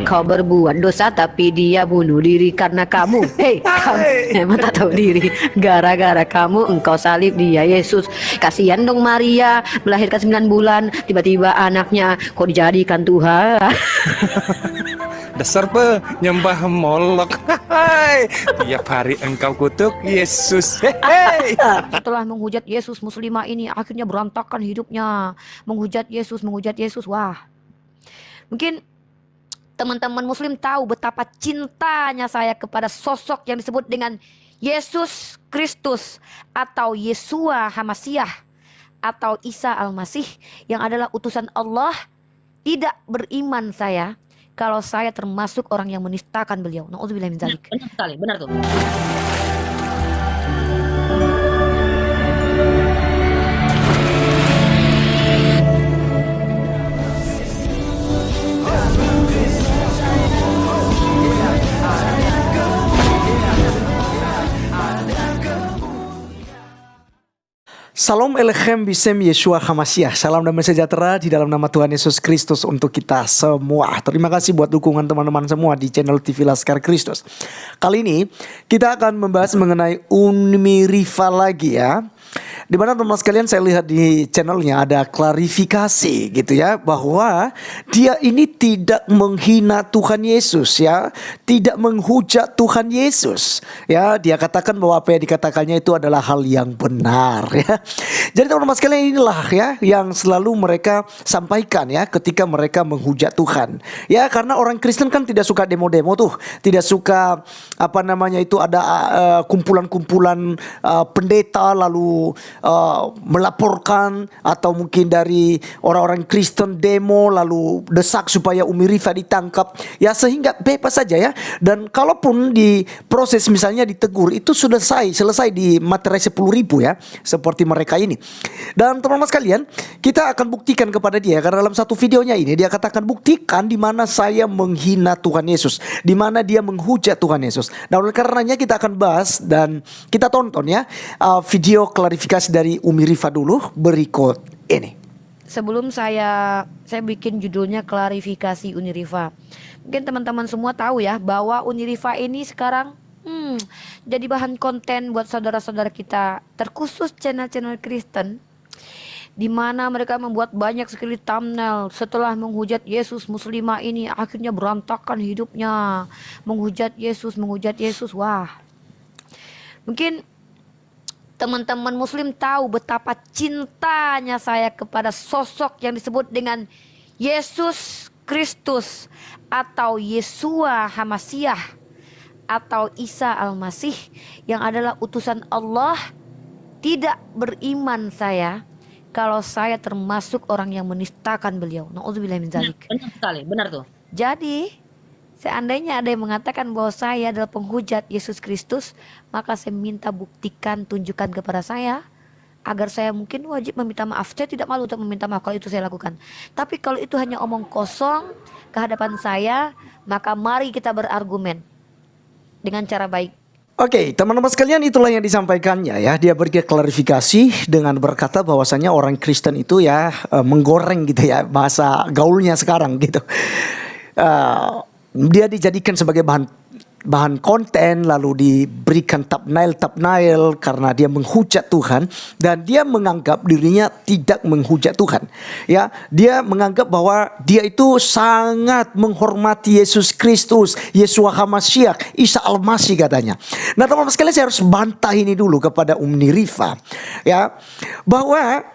Kau berbuat dosa tapi dia bunuh diri karena kamu. Hei, kamu emang tak tahu diri. Gara-gara kamu engkau salib dia, Yesus. Kasihan dong Maria, melahirkan 9 bulan, tiba-tiba anaknya kok dijadikan Tuhan. Dasar penyembah Molok. Hai, tiap hari engkau kutuk Yesus. Hei. Setelah menghujat Yesus, muslimah ini akhirnya berantakan hidupnya. Menghujat Yesus. Wah, mungkin teman-teman muslim tahu betapa cintanya saya kepada sosok yang disebut dengan Yesus Kristus atau Yesua Hamasyah atau Isa Al-Masih yang adalah utusan Allah. Tidak beriman saya kalau saya termasuk orang yang menistakan beliau. Nauzubillah min dzalik. Benar sekali, benar tuh. Salam Elechem Bisem Yeshua Hamasyah. Salam damai sejahtera di dalam nama Tuhan Yesus Kristus untuk kita semua. Terima kasih buat dukungan teman-teman semua di channel TV Laskar Kristus. Kali ini kita akan membahas mengenai Umi Rifa lagi ya. Dimana teman-teman sekalian saya lihat di channelnya ada klarifikasi gitu ya, bahwa dia ini tidak menghina Tuhan Yesus ya, tidak menghujat Tuhan Yesus ya. Dia katakan bahwa apa yang dikatakannya itu adalah hal yang benar ya. Jadi teman-teman sekalian, inilah ya yang selalu mereka sampaikan ya ketika mereka menghujat Tuhan ya. Karena orang Kristen kan tidak suka demo-demo tuh, tidak suka apa namanya itu ada kumpulan-kumpulan pendeta lalu melaporkan, atau mungkin dari orang-orang Kristen demo lalu desak supaya Umi Rifa ditangkap ya, sehingga bebas saja ya. Dan kalaupun di proses misalnya ditegur itu sudah selesai di materai 10.000 ya, seperti mereka ini. Dan teman-teman sekalian, kita akan buktikan kepada dia, karena dalam satu videonya ini dia katakan buktikan di mana saya menghina Tuhan Yesus, di mana dia menghujat Tuhan Yesus. Nah, oleh karenanya kita akan bahas dan kita tonton ya video klarifikasi dari Umi Rifa dulu berikut ini. Sebelum saya bikin judulnya klarifikasi Umi Rifa. Mungkin teman-teman semua tahu ya bahwa Umi Rifa ini sekarang jadi bahan konten buat saudara-saudara kita, terkhusus channel-channel Kristen, di mana mereka membuat banyak sekali thumbnail setelah menghujat Yesus. Muslimah ini akhirnya berantakan hidupnya. Menghujat Yesus. Wah, mungkin teman-teman muslim tahu betapa cintanya saya kepada sosok yang disebut dengan Yesus Kristus atau Yesua Hamasyah atau Isa Al-Masih yang adalah utusan Allah. Tidak beriman saya kalau saya termasuk orang yang menistakan beliau. Nauzubillah min dzalik. Benar sekali, benar tuh. Jadi seandainya ada yang mengatakan bahwa saya adalah penghujat Yesus Kristus, maka saya minta buktikan, tunjukkan kepada saya, agar saya mungkin wajib meminta maaf. Saya tidak malu untuk meminta maaf kalau itu saya lakukan. Tapi kalau itu hanya omong kosong ke hadapan saya, maka mari kita berargumen dengan cara baik. Oke, teman-teman sekalian, itulah yang disampaikannya ya. Dia beri klarifikasi dengan berkata bahwasanya orang Kristen itu ya menggoreng gitu ya, bahasa gaulnya sekarang gitu. Dia dijadikan sebagai bahan konten, lalu diberikan thumbnail karena dia menghujat Tuhan, dan dia menganggap dirinya tidak menghujat Tuhan ya. Dia menganggap bahwa dia itu sangat menghormati Yesus Kristus, Yeshua Hamasyah, Isa Al-Masih katanya. Nah teman-teman sekalian, saya harus bantah ini dulu kepada Umi Rifa ya, bahwa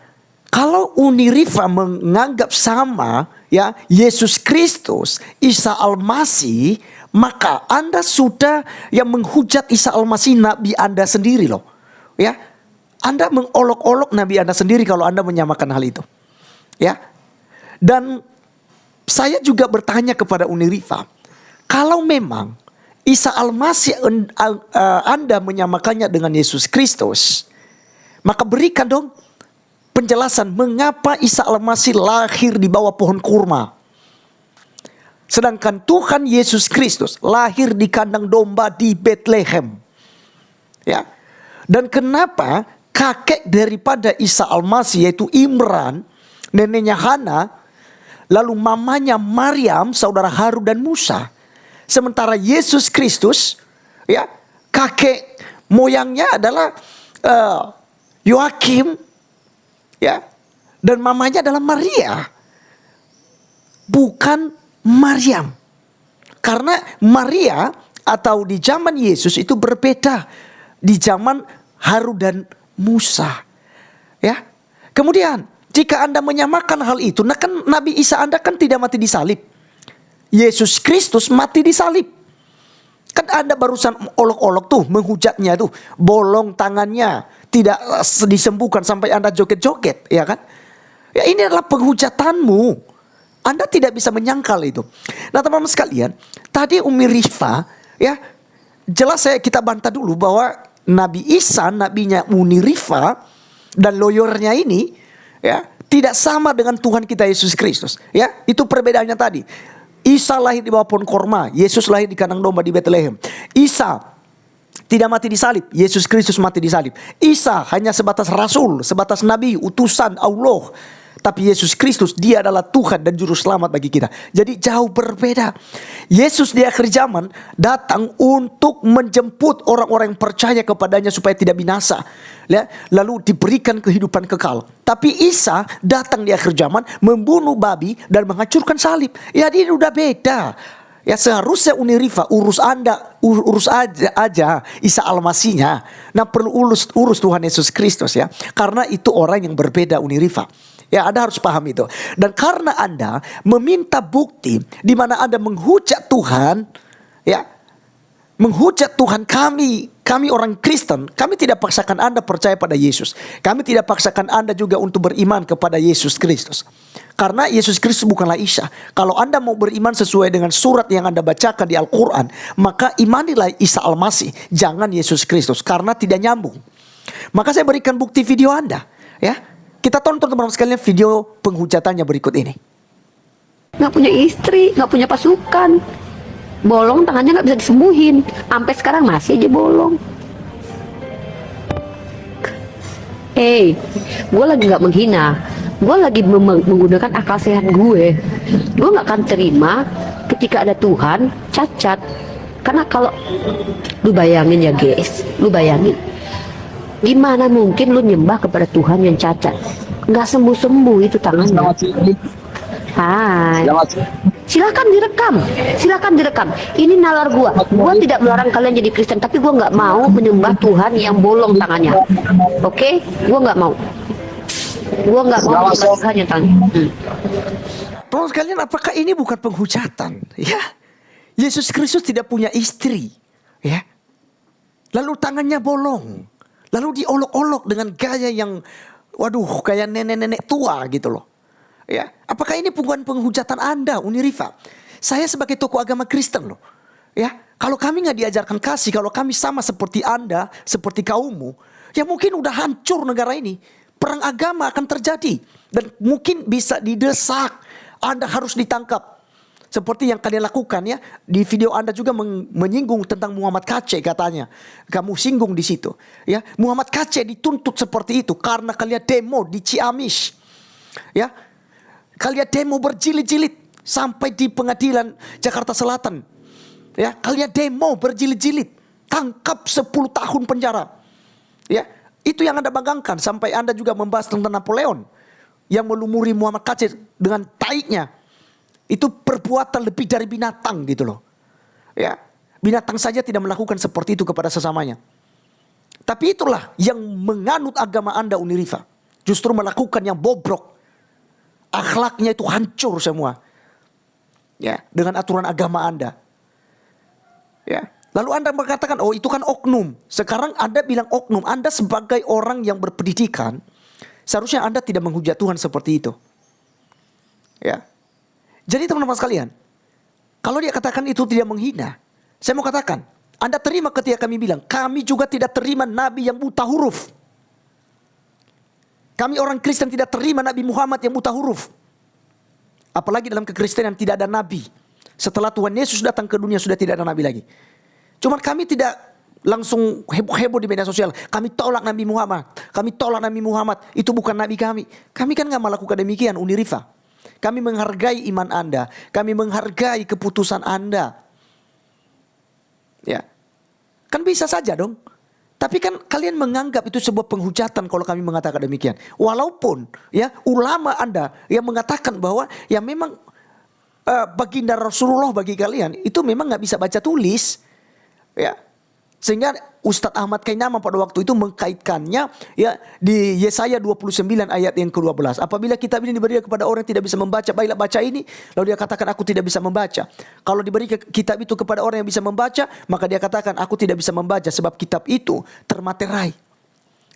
kalau Umi Rifa menganggap sama ya Yesus Kristus, Isa Al-Masih, maka Anda sudah yang menghujat Isa Al-Masih, Nabi Anda sendiri loh ya. Anda mengolok-olok Nabi Anda sendiri kalau Anda menyamakan hal itu ya. Dan saya juga bertanya kepada Umi Rifa, kalau memang Isa Al-Masih Anda menyamakannya dengan Yesus Kristus, maka berikan dong penjelasan mengapa Isa Al-Masih lahir di bawah pohon kurma, sedangkan Tuhan Yesus Kristus lahir di kandang domba di Bethlehem ya. Dan kenapa kakek daripada Isa Al-Masih yaitu Imran, neneknya Hana, Lalu mamanya Maryam, saudara Harun dan Musa. Sementara Yesus Kristus, ya, kakek moyangnya adalah Yoakim, ya, dan mamanya adalah Maria, bukan Maryam. Karena Maria atau di zaman Yesus itu berbeda di zaman Harun dan Musa, ya. Kemudian jika Anda menyamakan hal itu, nah kan Nabi Isa Anda kan tidak mati di salib. Yesus Kristus mati di salib. Kan Anda barusan olok-olok tuh, menghujatnya tuh, bolong tangannya, tidak disembuhkan sampai Anda joget-joget, ya kan? Ya ini adalah penghujatanmu. Anda tidak bisa menyangkal itu. Nah teman-teman sekalian, tadi Umi Rifa, ya jelas kita bantah dulu bahwa Nabi Isa, nabinya Umi Rifa dan lawyernya ini, ya tidak sama dengan Tuhan kita Yesus Kristus. Ya itu perbedaannya tadi. Isa lahir di bawah pohon korma, Yesus lahir di kandang domba di Bethlehem. Isa tidak mati di salib, Yesus Kristus mati di salib. Isa hanya sebatas rasul, sebatas nabi, utusan Allah. Tapi Yesus Kristus, dia adalah Tuhan dan juru selamat bagi kita. Jadi jauh berbeda. Yesus di akhir zaman datang untuk menjemput orang-orang yang percaya kepadanya supaya tidak binasa, ya, lalu diberikan kehidupan kekal. Tapi Isa datang di akhir zaman membunuh babi dan menghancurkan salib. Ya ini udah beda. Ya seharusnya Uni Rifa urus Anda, urus aja Isa Al-Masihnya. Nah perlu urus Tuhan Yesus Kristus, ya. Karena itu orang yang berbeda, Uni Rifa. Ya Anda harus paham itu. Dan karena Anda meminta bukti di mana Anda menghujat Tuhan, ya, menghujat Tuhan, kami orang Kristen, kami tidak paksakan Anda percaya pada Yesus. Kami tidak paksakan Anda juga untuk beriman kepada Yesus Kristus. Karena Yesus Kristus bukanlah Isa. Kalau Anda mau beriman sesuai dengan surat yang Anda bacakan di Al-Quran, maka imanilah Isa Al-Masih, jangan Yesus Kristus, karena tidak nyambung. Maka saya berikan bukti video Anda, ya. Kita tonton teman-teman sekalian video penghujatannya berikut ini. Nggak punya istri, nggak punya pasukan, bolong tangannya nggak bisa disembuhin, sampai sekarang masih aja bolong. Gue lagi nggak menghina, gue lagi menggunakan akal sehat gue. Gue nggak akan terima ketika ada Tuhan cacat, karena kalau lu bayangin ya guys, lu bayangin. Gimana mungkin lu nyembah kepada Tuhan yang cacat? Nggak sembuh-sembuh itu tangannya. Hai. Silakan direkam. Ini nalar gua. Gua tidak melarang kalian jadi Kristen, tapi gua nggak mau menyembah Tuhan yang bolong tangannya. Oke? Gua nggak mau. Gua nggak mau menyembah Tuhan yang tangannya. Teman sekalian, apakah ini bukan penghujatan? Ya, Yesus Kristus tidak punya istri, ya. Lalu tangannya bolong. Lalu diolok-olok dengan gaya yang, waduh, kayak nenek-nenek tua gitu loh. Ya, apakah ini bukan penghujatan Anda, Uni Rifa? Saya sebagai tokoh agama Kristen loh. Ya, kalau kami nggak diajarkan kasih, kalau kami sama seperti Anda, seperti kaummu, ya mungkin udah hancur negara ini. Perang agama akan terjadi dan mungkin bisa didesak. Anda harus ditangkap. Seperti yang kalian lakukan, ya. Di video Anda juga menyinggung tentang Muhammad Kaceh katanya. Kamu singgung di situ, ya. Muhammad Kaceh dituntut seperti itu karena kalian demo di Ciamis. Ya. Kalian demo berjilid-jilid sampai di pengadilan Jakarta Selatan. Ya, kalian demo berjilid-jilid, tangkap 10 tahun penjara. Ya, itu yang Anda banggakan sampai Anda juga membahas tentang Napoleon yang melumuri Muhammad Kaceh dengan taiknya. Itu perbuatan lebih dari binatang gitu loh. Ya, binatang saja tidak melakukan seperti itu kepada sesamanya. Tapi itulah yang menganut agama Anda, Uni Rifa. Justru melakukan yang bobrok. Akhlaknya itu hancur semua. Ya, dengan aturan agama Anda. Ya, lalu Anda mengatakan, oh itu kan oknum. Sekarang Anda bilang oknum. Anda sebagai orang yang berpendidikan, seharusnya Anda tidak menghujat Tuhan seperti itu. Ya. Jadi teman-teman sekalian, kalau dia katakan itu tidak menghina, saya mau katakan, Anda terima ketika kami bilang, kami juga tidak terima nabi yang buta huruf. Kami orang Kristen tidak terima Nabi Muhammad yang buta huruf. Apalagi dalam kekristenan tidak ada nabi. Setelah Tuhan Yesus datang ke dunia sudah tidak ada nabi lagi. Cuman kami tidak langsung heboh-heboh di media sosial. Kami tolak Nabi Muhammad. Kami tolak Nabi Muhammad. Itu bukan nabi kami. Kami kan gak melakukan demikian, Uni Rifa. Kami menghargai iman Anda. Kami menghargai keputusan Anda. Ya. Kan bisa saja dong. Tapi kan kalian menganggap itu sebuah penghujatan kalau kami mengatakan demikian. Walaupun ya ulama Anda yang mengatakan bahwa ya memang baginda Rasulullah bagi kalian itu memang nggak bisa baca tulis. Ya. Sehingga Ustadz Ahmad Kainama pada waktu itu mengkaitkannya ya di Yesaya 29 ayat yang ke-12. Apabila kitab ini diberi kepada orang yang tidak bisa membaca, baiklah baca ini. Lalu dia katakan aku tidak bisa membaca. Kalau diberi kitab itu kepada orang yang bisa membaca, maka dia katakan aku tidak bisa membaca sebab kitab itu termaterai.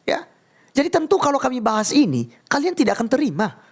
Ya. Jadi tentu kalau kami bahas ini, kalian tidak akan terima.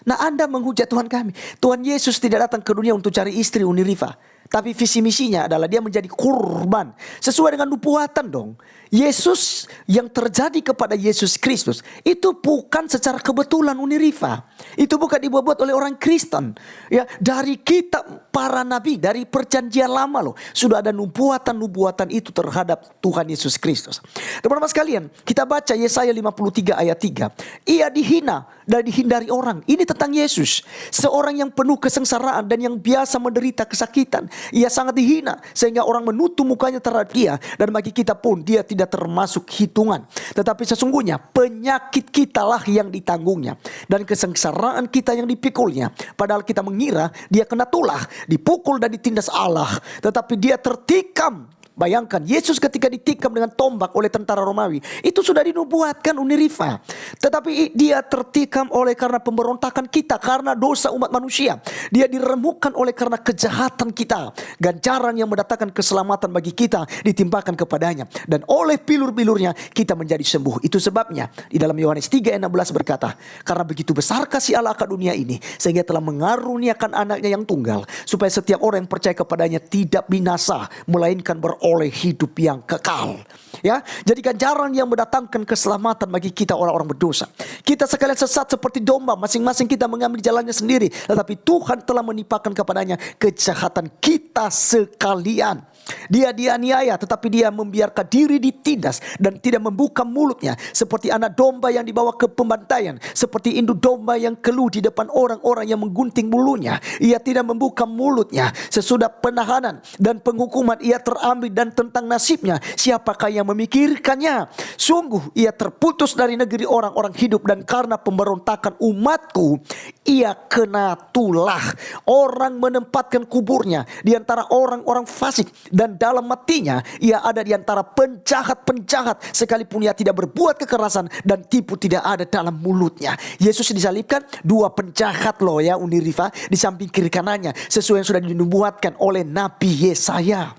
Nah, Anda menghujat Tuhan kami. Tuhan Yesus tidak datang ke dunia untuk cari istri Unirifa. Tapi visi misinya adalah dia menjadi kurban. Sesuai dengan nubuatan dong. Yesus yang terjadi kepada Yesus Kristus. Itu bukan secara kebetulan Unirifa. Itu bukan dibuat oleh orang Kristen. Ya, dari kitab para nabi. Dari perjanjian lama loh. Sudah ada nubuatan-nubuatan itu terhadap Tuhan Yesus Kristus. Teman-teman sekalian. Kita baca Yesaya 53 ayat 3. Ia dihina dan dihindari orang. Ini tentang Yesus. Seorang yang penuh kesengsaraan dan yang biasa menderita kesakitan. Ia sangat dihina sehingga orang menutup mukanya terhadap dia. Dan bagi kita pun dia tidak termasuk hitungan. Tetapi sesungguhnya penyakit kitalah yang ditanggungnya. Dan kesengsaraan kita yang dipikulnya. Padahal kita mengira dia kena tulah, dipukul dan ditindas Allah. Tetapi dia tertikam. Bayangkan Yesus ketika ditikam dengan tombak oleh tentara Romawi. Itu sudah dinubuatkan Unirifa. Tetapi dia tertikam oleh karena pemberontakan kita. Karena dosa umat manusia. Dia diremukkan oleh karena kejahatan kita. Ganjaran yang mendatangkan keselamatan bagi kita ditimpakan kepadanya. Dan oleh pilur-pilurnya kita menjadi sembuh. Itu sebabnya di dalam Yohanes 3 ayat 16 berkata. Karena begitu besar kasih Allah akan dunia ini. Sehingga telah mengaruniakan anaknya yang tunggal. Supaya setiap orang yang percaya kepadanya tidak binasa. Melainkan oleh hidup yang kekal. Ya, jadi ganjaran yang mendatangkan keselamatan bagi kita orang-orang berdosa. Kita sekalian sesat seperti domba, masing-masing kita mengambil jalannya sendiri, tetapi Tuhan telah menimpakan kepadanya kejahatan kita sekalian. Dia dianiaya tetapi dia membiarkan diri ditindas dan tidak membuka mulutnya, seperti anak domba yang dibawa ke pembantaian, seperti induk domba yang keluh di depan orang-orang yang menggunting bulunya. Ia tidak membuka mulutnya. Sesudah penahanan dan penghukuman ia terambil, dan tentang nasibnya siapakah yang memikirkannya? Sungguh ia terputus dari negeri orang-orang hidup, dan karena pemberontakan umatku ia kena tulah. Orang menempatkan kuburnya di antara orang-orang fasik, dan dalam matinya ia ada di antara penjahat-penjahat, sekalipun ia tidak berbuat kekerasan dan tipu tidak ada dalam mulutnya. Yesus disalibkan, dua penjahat loh ya Unirifa di samping kiri kanannya, sesuai yang sudah dinubuatkan oleh Nabi Yesaya.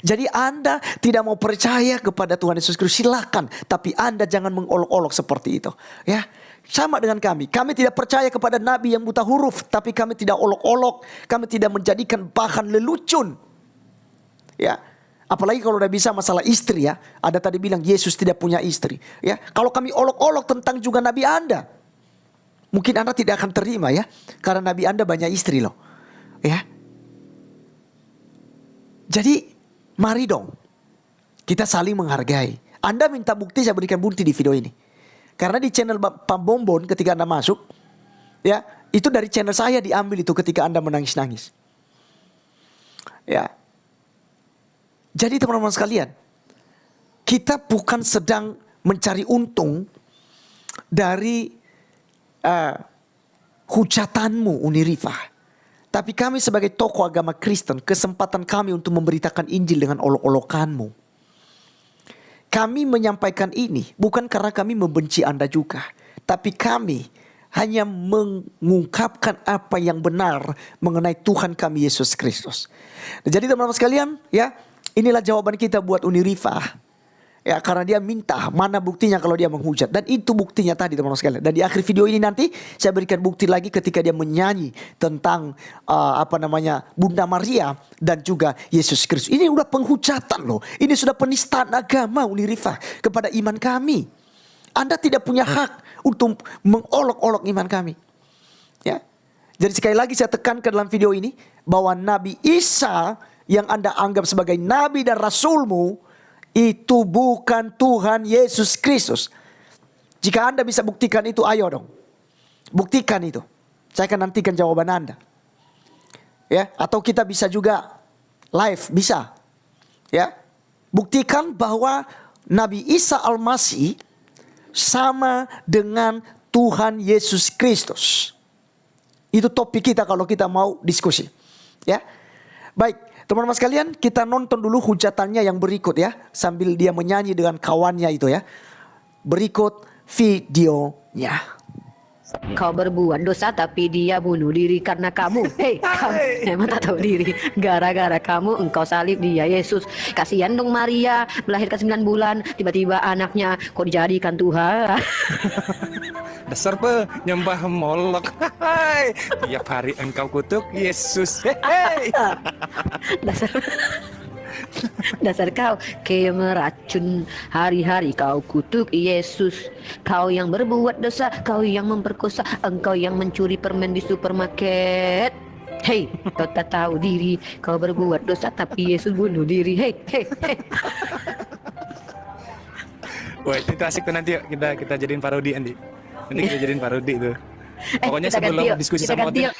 Jadi Anda tidak mau percaya kepada Tuhan Yesus Kristus, silakan, tapi Anda jangan mengolok-olok seperti itu ya. Sama dengan kami tidak percaya kepada nabi yang buta huruf, tapi kami tidak olok-olok, kami tidak menjadikan bahan lelucon. Ya, apalagi kalau udah bisa masalah istri ya. Ada tadi bilang Yesus tidak punya istri. Ya, kalau kami olok-olok tentang juga nabi Anda, mungkin Anda tidak akan terima ya, karena nabi Anda banyak istri loh. Ya, jadi mari dong kita saling menghargai. Anda minta bukti, saya berikan bukti di video ini. Karena di channel Pambombon ketika Anda masuk, ya itu dari channel saya diambil itu ketika Anda menangis-nangis. Ya. Jadi teman-teman sekalian, kita bukan sedang mencari untung dari hujatanmu Unirifa. Tapi kami sebagai tokoh agama Kristen, kesempatan kami untuk memberitakan Injil dengan olok-olokanmu. Kami menyampaikan ini bukan karena kami membenci Anda juga. Tapi kami hanya mengungkapkan apa yang benar mengenai Tuhan kami Yesus Kristus. Jadi teman-teman sekalian ya, inilah jawaban kita buat Unirifa. Ya, karena dia minta mana buktinya kalau dia menghujat. Dan itu buktinya tadi teman-teman sekalian. Dan di akhir video ini nanti saya berikan bukti lagi ketika dia menyanyi tentang Bunda Maria dan juga Yesus Kristus. Ini udah penghujatan loh. Ini sudah penistaan agama Unirifa kepada iman kami. Anda tidak punya hak untuk mengolok-olok iman kami. Ya. Jadi sekali lagi saya tekankan dalam video ini bahwa Nabi Isa yang Anda anggap sebagai nabi dan rasulmu itu bukan Tuhan Yesus Kristus. Jika Anda bisa buktikan itu, ayo dong. Buktikan itu. Saya akan nantikan jawaban Anda. Ya, atau kita bisa juga live, bisa. Ya. Buktikan bahwa Nabi Isa Al-Masih sama dengan Tuhan Yesus Kristus. Itu topik kita kalau kita mau diskusi. Ya. Baik, teman-teman sekalian, kita nonton dulu hujatannya yang berikut ya, sambil dia menyanyi dengan kawannya itu ya. Berikut videonya. Kau berbuat dosa tapi dia bunuh diri karena kamu. Hei, kamu emang tak tahu diri. Gara-gara kamu engkau salib dia, Yesus. Kasihan dong Maria, melahirkan 9 bulan, tiba-tiba anaknya kok dijadikan Tuhan. Dasar penyembah Molok. Hai, tiap hari engkau kutuk Yesus. Hei. Dasar dasar kau meracun, hari-hari kau kutuk Yesus. Kau yang berbuat dosa, kau yang memperkosa, engkau yang mencuri permen di supermarket. Hei, kau tak tahu diri. Kau berbuat dosa tapi Yesus bunuh diri. Hei, hei, hei. Wah, itu asik tuh, nanti yuk kita jadiin parodi nanti. Nanti kita jadiin parodi tuh. Pokoknya Kita ganti sebelum yuk, diskusi kita sama ganti Otin. yuk.